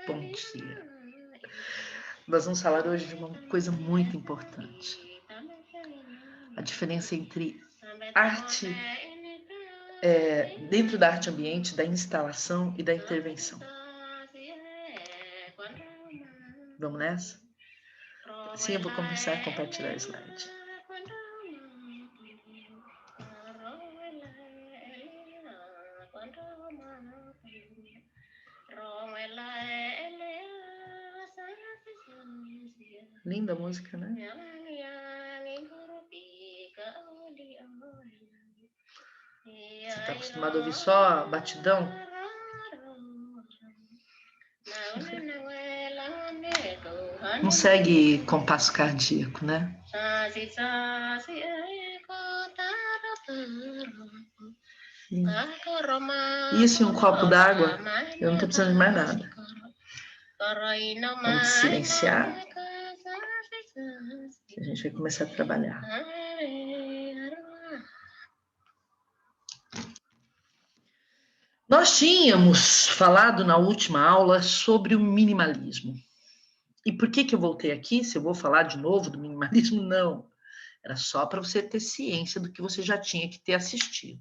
Bom dia. Nós vamos falar hoje de uma coisa muito importante. A diferença entre arte, dentro da arte ambiente, da instalação e da intervenção. Vamos nessa? Sim, eu vou começar a compartilhar o slide. Linda a música, né? Você está acostumado a ouvir só batidão? Não segue compasso cardíaco, né? Isso e um copo d'água, eu não estou precisando de mais nada. Vamos silenciar. A gente vai começar a trabalhar. Nós tínhamos falado na última aula sobre o minimalismo. E por que eu voltei aqui? Se eu vou falar de novo do minimalismo? Não. Era só para você ter ciência do que você já tinha que ter assistido.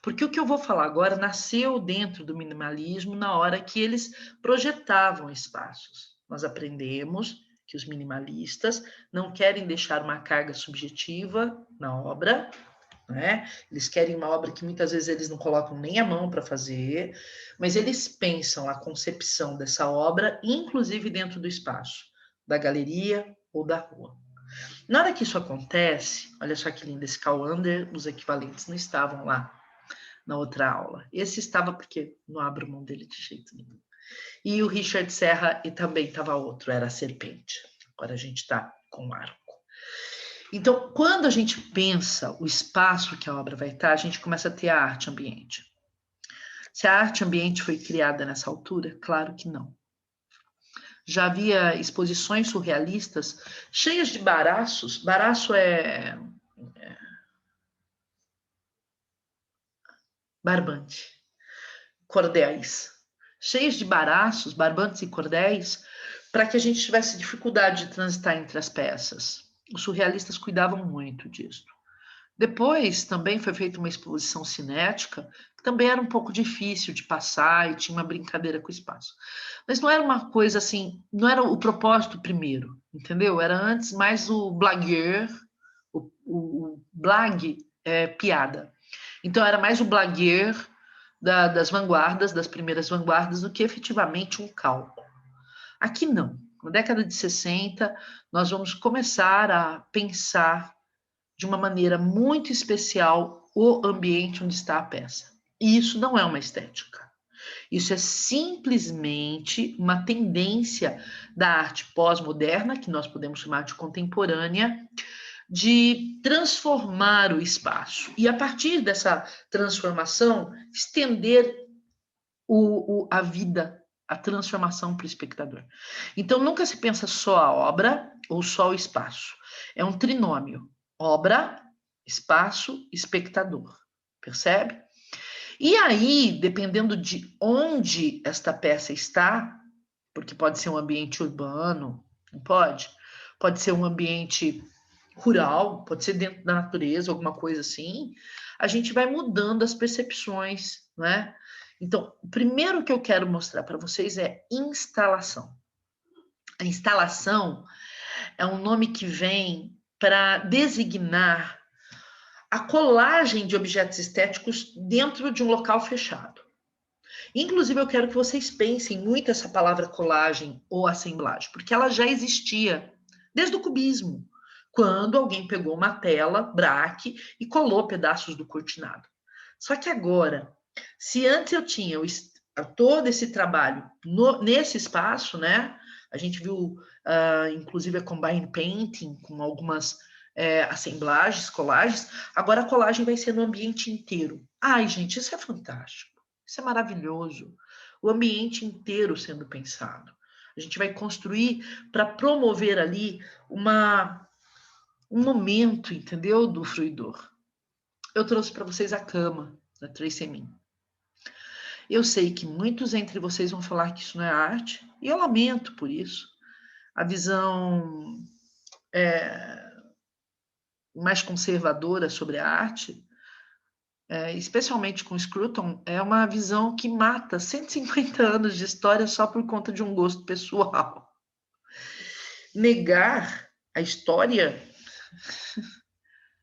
Porque o que eu vou falar agora nasceu dentro do minimalismo na hora que eles projetavam espaços. Nós aprendemos que os minimalistas não querem deixar uma carga subjetiva na obra, né? Eles querem uma obra que muitas vezes eles não colocam nem a mão para fazer, mas eles pensam a concepção dessa obra, inclusive dentro do espaço, da galeria ou da rua. Na hora que isso acontece, olha só que lindo, esse Carl Under, os equivalentes não estavam lá na outra aula. Esse estava porque não abro mão dele de jeito nenhum. E o Richard Serra e também estava outro, era a serpente. Agora a gente está com o arco. Então, quando a gente pensa o espaço que a obra vai estar, a gente começa a ter a arte ambiente. Se a arte ambiente foi criada nessa altura? Claro que não. Já havia exposições surrealistas cheias de baraços. Baraço é barbante. Cordéis. Cheios de baraços, barbantes e cordéis, para que a gente tivesse dificuldade de transitar entre as peças. Os surrealistas cuidavam muito disso. Depois também foi feita uma exposição cinética, que também era um pouco difícil de passar e tinha uma brincadeira com o espaço. Mas não era uma coisa assim, não era o propósito primeiro, entendeu? Era antes mais o blagueur, o blag é piada. Então era mais o blagueur das vanguardas, das primeiras vanguardas, do que efetivamente um cálculo. Aqui não. Na década de 60, nós vamos começar a pensar de uma maneira muito especial o ambiente onde está a peça. E isso não é uma estética. Isso é simplesmente uma tendência da arte pós-moderna, que nós podemos chamar de contemporânea, de transformar o espaço. E a partir dessa transformação, estender a vida, a transformação para o espectador. Então, nunca se pensa só a obra ou só o espaço. É um trinômio. Obra, espaço, espectador. Percebe? E aí, dependendo de onde esta peça está, porque pode ser um ambiente urbano, não pode? Pode ser um ambiente rural, pode ser dentro da natureza, alguma coisa assim, a gente vai mudando as percepções, né? Então, o primeiro que eu quero mostrar para vocês é instalação. A instalação é um nome que vem para designar a colagem de objetos estéticos dentro de um local fechado. Inclusive, eu quero que vocês pensem muito essa palavra colagem ou assemblagem, porque ela já existia desde o cubismo, quando alguém pegou uma tela, braque, e colou pedaços do cortinado. Só que agora, se antes eu tinha todo esse trabalho nesse espaço, né? A gente viu, inclusive, a combine painting com algumas assemblagens, colagens. Agora a colagem vai ser no ambiente inteiro. Ai, gente, isso é fantástico. Isso é maravilhoso. O ambiente inteiro sendo pensado. A gente vai construir para promover ali um momento, entendeu? Do fruidor. eu trouxe para vocês a cama, da Tracy Emin. Eu sei que muitos entre vocês vão falar que isso não é arte, e eu lamento por isso. A visão mais conservadora sobre a arte, especialmente com Scruton, é uma visão que mata 150 anos de história só por conta de um gosto pessoal. Negar a história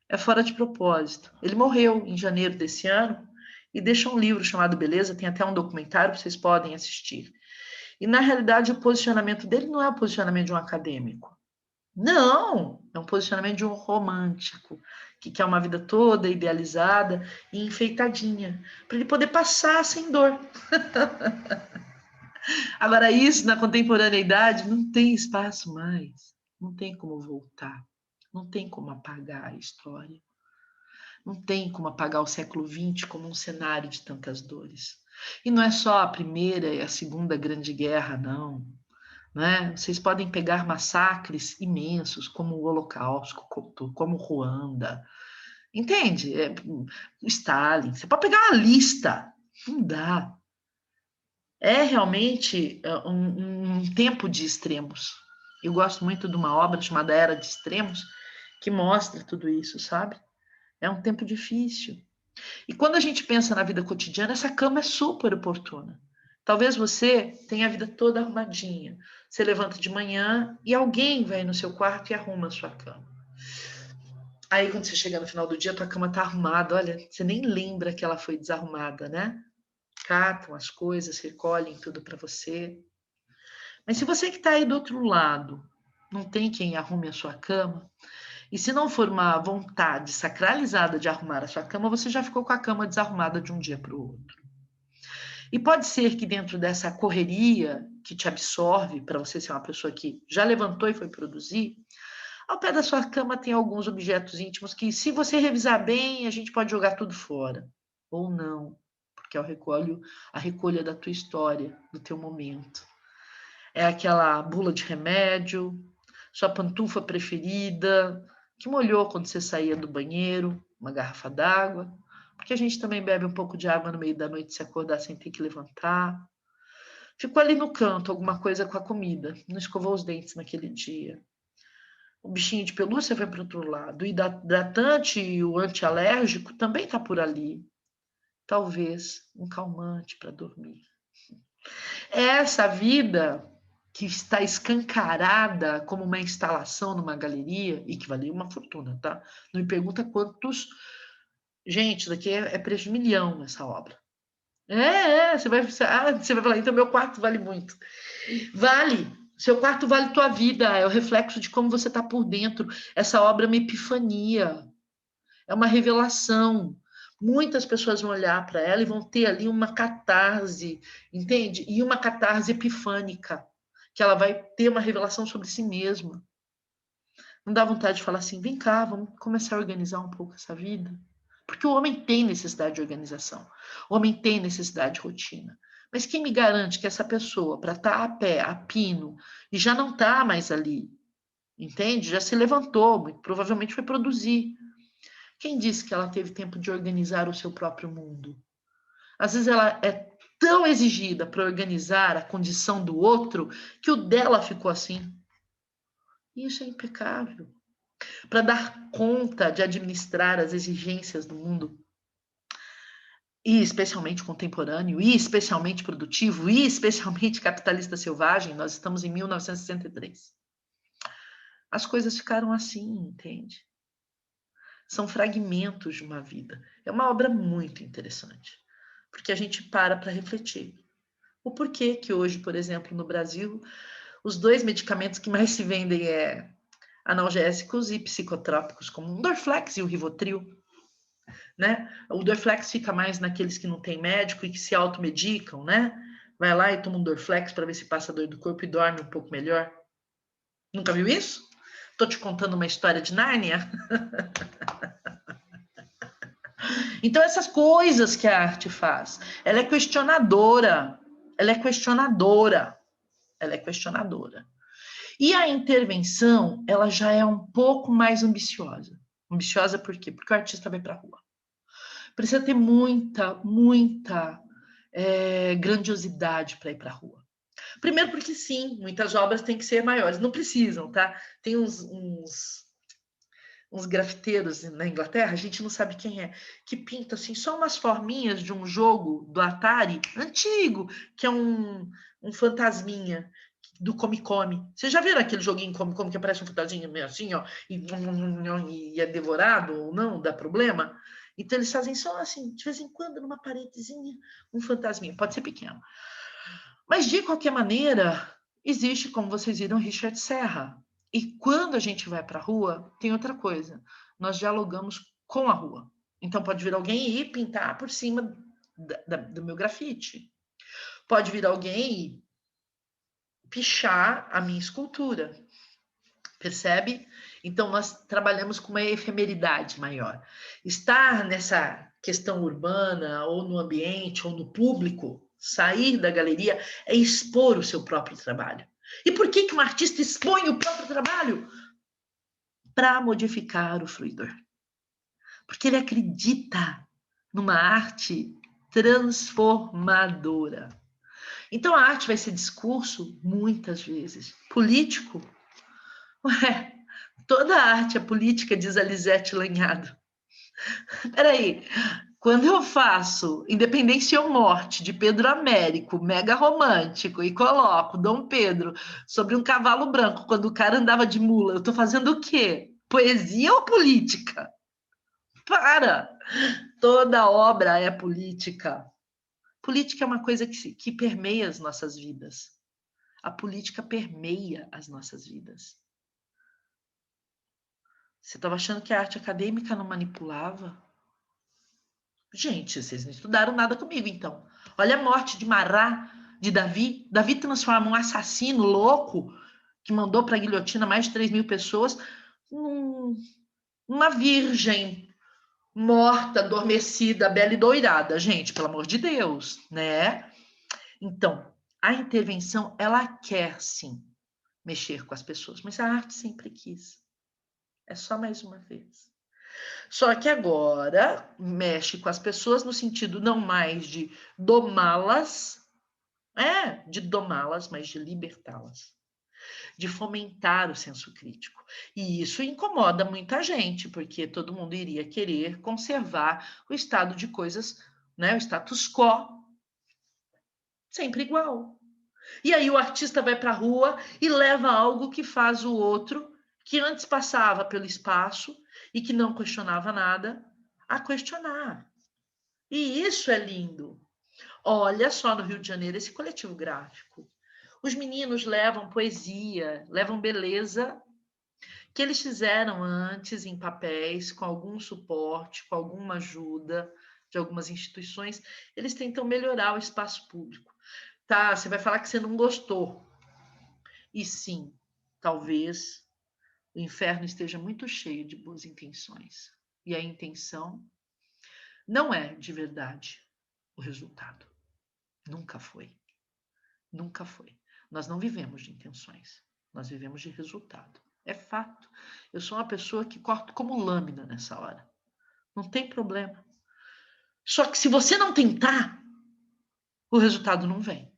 é fora de propósito. Ele morreu em janeiro desse ano e deixa um livro chamado Beleza, tem até um documentário, vocês podem assistir. E, na realidade, o posicionamento dele não é o posicionamento de um acadêmico. Não! É um posicionamento de um romântico, que quer uma vida toda idealizada e enfeitadinha, para ele poder passar sem dor. Agora, isso na contemporaneidade não tem espaço mais. Não tem como voltar. Não tem como apagar a história. Não tem como apagar o século XX como um cenário de tantas dores. E não é só a Primeira e a Segunda Grande Guerra, não. Né? Vocês podem pegar massacres imensos, como o Holocausto, como Ruanda. Entende? Stalin. Você pode pegar uma lista. Não dá. É realmente um tempo de extremos. Eu gosto muito de uma obra chamada Era de Extremos, que mostra tudo isso, sabe? É um tempo difícil. E quando a gente pensa na vida cotidiana, essa cama é super oportuna. Talvez você tenha a vida toda arrumadinha. Você levanta de manhã e alguém vai no seu quarto e arruma a sua cama. Aí, quando você chega no final do dia, a tua cama está arrumada. Olha, você nem lembra que ela foi desarrumada, né? Catam as coisas, recolhem tudo para você. Mas se você que está aí do outro lado não tem quem arrume a sua cama, e se não for uma vontade sacralizada de arrumar a sua cama, você já ficou com a cama desarrumada de um dia para o outro. E pode ser que dentro dessa correria que te absorve, para você ser uma pessoa que já levantou e foi produzir, ao pé da sua cama tem alguns objetos íntimos que, se você revisar bem, a gente pode jogar tudo fora. Ou não, porque é a recolha da tua história, do teu momento. É aquela bula de remédio, sua pantufa preferida, que molhou quando você saía do banheiro, uma garrafa d'água, porque a gente também bebe um pouco de água no meio da noite se acordar sem ter que levantar. Ficou ali no canto alguma coisa com a comida, não escovou os dentes naquele dia. O bichinho de pelúcia vai para outro lado. O hidratante e o antialérgico também está por ali. Talvez um calmante para dormir. É essa vida que está escancarada como uma instalação numa galeria e que valia uma fortuna, tá? Não me pergunta quantos... Gente, isso daqui é preço de milhão essa obra. Você vai falar, então meu quarto vale muito. Vale, seu quarto vale tua vida, é o reflexo de como você está por dentro. Essa obra é uma epifania, é uma revelação. Muitas pessoas vão olhar para ela e vão ter ali uma catarse, entende? E uma catarse epifânica, que ela vai ter uma revelação sobre si mesma. Não dá vontade de falar assim, vem cá, vamos começar a organizar um pouco essa vida? Porque o homem tem necessidade de organização, o homem tem necessidade de rotina. Mas quem me garante que essa pessoa, para estar a pé, a pino, e já não está mais ali, entende? Já se levantou, muito provavelmente foi produzir. Quem disse que ela teve tempo de organizar o seu próprio mundo? Às vezes ela é tão exigida para organizar a condição do outro que o dela ficou assim. E isso é impecável. Para dar conta de administrar as exigências do mundo, e especialmente contemporâneo, e especialmente produtivo, e especialmente capitalista selvagem, nós estamos em 1963. As coisas ficaram assim, entende? São fragmentos de uma vida. É uma obra muito interessante, porque a gente para refletir. O porquê que hoje, por exemplo, no Brasil, os 2 medicamentos que mais se vendem é analgésicos e psicotrópicos, como o Dorflex e o Rivotril, né? O Dorflex fica mais naqueles que não tem médico e que se automedicam, né? Vai lá e toma um Dorflex para ver se passa a dor do corpo e dorme um pouco melhor. Nunca viu isso? Tô te contando uma história de Nárnia. Então, essas coisas que a arte faz, ela é questionadora, ela é questionadora, ela é questionadora. E a intervenção, ela já é um pouco mais ambiciosa. Ambiciosa por quê? Porque o artista vai para a rua. Precisa ter muita grandiosidade para ir para a rua. Primeiro porque, sim, muitas obras têm que ser maiores. Não precisam, tá? Tem uns grafiteiros na Inglaterra, a gente não sabe quem é, que pinta assim, só umas forminhas de um jogo do Atari antigo, que é um fantasminha do Come Come. Vocês já viram aquele joguinho Come Come que aparece um fantasminha meio assim, ó, e é devorado ou não, dá problema? Então eles fazem só assim, de vez em quando, numa paredezinha, um fantasminha. Pode ser pequeno. Mas, de qualquer maneira, existe, como vocês viram, Richard Serra. E quando a gente vai para a rua, tem outra coisa. Nós dialogamos com a rua. Então, pode vir alguém e pintar por cima do meu grafite. Pode vir alguém e pichar a minha escultura. Percebe? Então, nós trabalhamos com uma efemeridade maior. Estar nessa questão urbana, ou no ambiente, ou no público, sair da galeria, é expor o seu próprio trabalho. E por que um artista expõe o próprio trabalho? Para modificar o fluidor. Porque ele acredita numa arte transformadora. Então, a arte vai ser discurso, muitas vezes. Político? Ué, toda a arte é política, diz a Lisete Lanhado. Peraí, quando eu faço Independência ou Morte, de Pedro Américo, mega romântico, e coloco Dom Pedro sobre um cavalo branco, quando o cara andava de mula, eu tô fazendo o quê? Poesia ou política? Para! Toda obra é política. Política é uma coisa que permeia as nossas vidas. A política permeia as nossas vidas. Você estava achando que a arte acadêmica não manipulava? Gente, vocês não estudaram nada comigo, então. Olha a morte de Mará, de Davi. Davi transforma um assassino louco, que mandou para a guilhotina mais de 3.000 pessoas, numa virgem morta, adormecida, bela e doirada. Gente, pelo amor de Deus, né? Então, a intervenção, ela quer, sim, mexer com as pessoas, mas a arte sempre quis. É só mais uma vez. Só que agora mexe com as pessoas no sentido não mais de domá-las, mas de libertá-las, de fomentar o senso crítico. E isso incomoda muita gente, porque todo mundo iria querer conservar o estado de coisas, né, o status quo, sempre igual. E aí o artista vai para a rua e leva algo que faz o outro, que antes passava pelo espaço e que não questionava nada, a questionar. E isso é lindo. Olha só no Rio de Janeiro esse coletivo gráfico. Os meninos levam poesia, levam beleza que eles fizeram antes em papéis, com algum suporte, com alguma ajuda de algumas instituições. Eles tentam melhorar o espaço público. Tá, você vai falar que você não gostou. E sim, talvez o inferno esteja muito cheio de boas intenções. E a intenção não é de verdade o resultado. Nunca foi. Nunca foi. Nós não vivemos de intenções. Nós vivemos de resultado. É fato. Eu sou uma pessoa que corto como lâmina nessa hora. Não tem problema. Só que se você não tentar, o resultado não vem.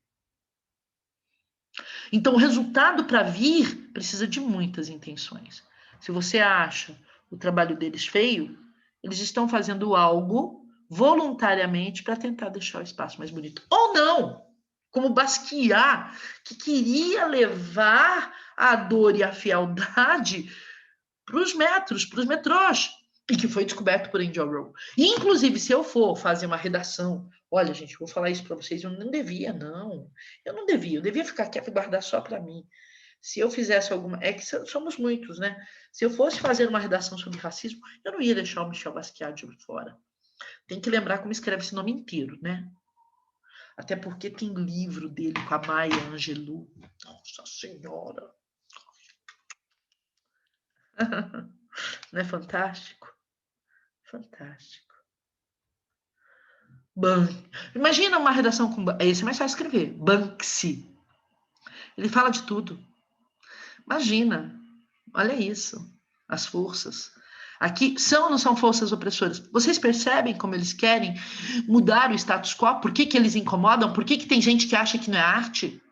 Então, o resultado para vir precisa de muitas intenções. Se você acha o trabalho deles feio, eles estão fazendo algo voluntariamente para tentar deixar o espaço mais bonito. Ou não, como Basquiat, que queria levar a dor e a fealdade para os metros, para os metrôs, e que foi descoberto por Angel Rowe. E, inclusive, se eu for fazer uma redação, olha, gente, vou falar isso para vocês, eu não devia, não. Eu devia ficar quieto e guardar só para mim. Se eu fizesse alguma... É que somos muitos, né? Se eu fosse fazer uma redação sobre racismo, eu não ia deixar o Michel Basquiat de fora. Tem que lembrar como escreve esse nome inteiro, né? Até porque tem livro dele com a Maya Angelou. Nossa Senhora! Não é fantástico? Fantástico. Imagina uma redação com... Esse é mais fácil escrever. Banksy. Ele fala de tudo. Imagina. Olha isso. As forças. Aqui são ou não são forças opressoras? Vocês percebem como eles querem mudar o status quo? Por que que eles incomodam? Por que que tem gente que acha que não é arte?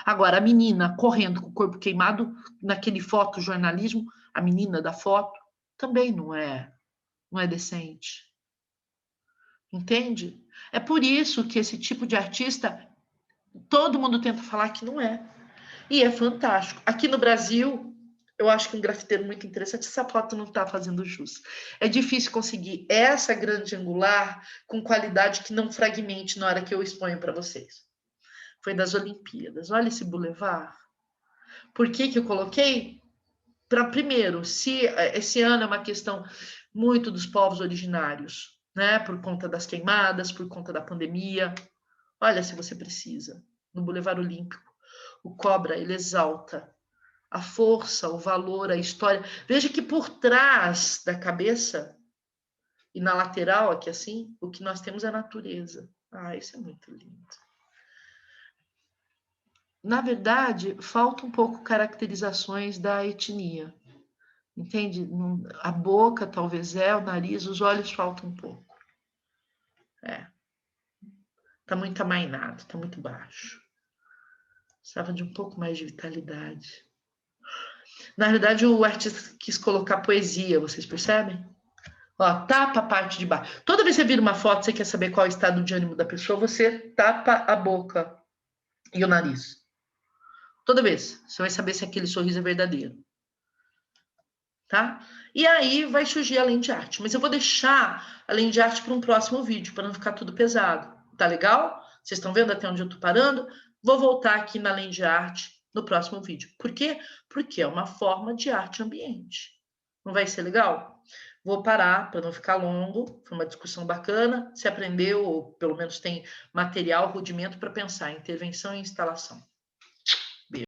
Agora, a menina correndo com o corpo queimado naquele fotojornalismo, a menina da foto, também não é decente. Entende? É por isso que esse tipo de artista, todo mundo tenta falar que não é. E é fantástico. Aqui no Brasil, eu acho que um grafiteiro muito interessante, essa foto não está fazendo jus. É difícil conseguir essa grande angular com qualidade que não fragmente na hora que eu exponho para vocês. Foi das Olimpíadas. Olha esse boulevard. Por que que eu coloquei? Para, primeiro, se esse ano é uma questão muito dos povos originários, né? Por conta das queimadas, por conta da pandemia. Olha, se você precisa, no Boulevard Olímpico, o Cobra, ele exalta a força, o valor, a história. Veja que por trás da cabeça e na lateral, aqui assim, o que nós temos é a natureza. Ah, isso é muito lindo. Na verdade, falta um pouco caracterizações da etnia. Entende? A boca talvez o nariz, os olhos faltam um pouco. Tá muito amainado, tá muito baixo. Precisava de um pouco mais de vitalidade. Na verdade, o artista quis colocar poesia, vocês percebem? Ó, tapa a parte de baixo. Toda vez que você vira uma foto, você quer saber qual é o estado de ânimo da pessoa, você tapa a boca e o nariz. Toda vez. Você vai saber se aquele sorriso é verdadeiro. Tá? E aí vai surgir a lente arte. Mas eu vou deixar a lente arte para um próximo vídeo, para não ficar tudo pesado. Tá legal? Vocês estão vendo até onde eu tô parando? Vou voltar aqui na lente arte no próximo vídeo. Por quê? Porque é uma forma de arte ambiente. Não vai ser legal? Vou parar para não ficar longo. Foi uma discussão bacana. Você aprendeu, ou pelo menos tem material, rudimento para pensar em intervenção e instalação.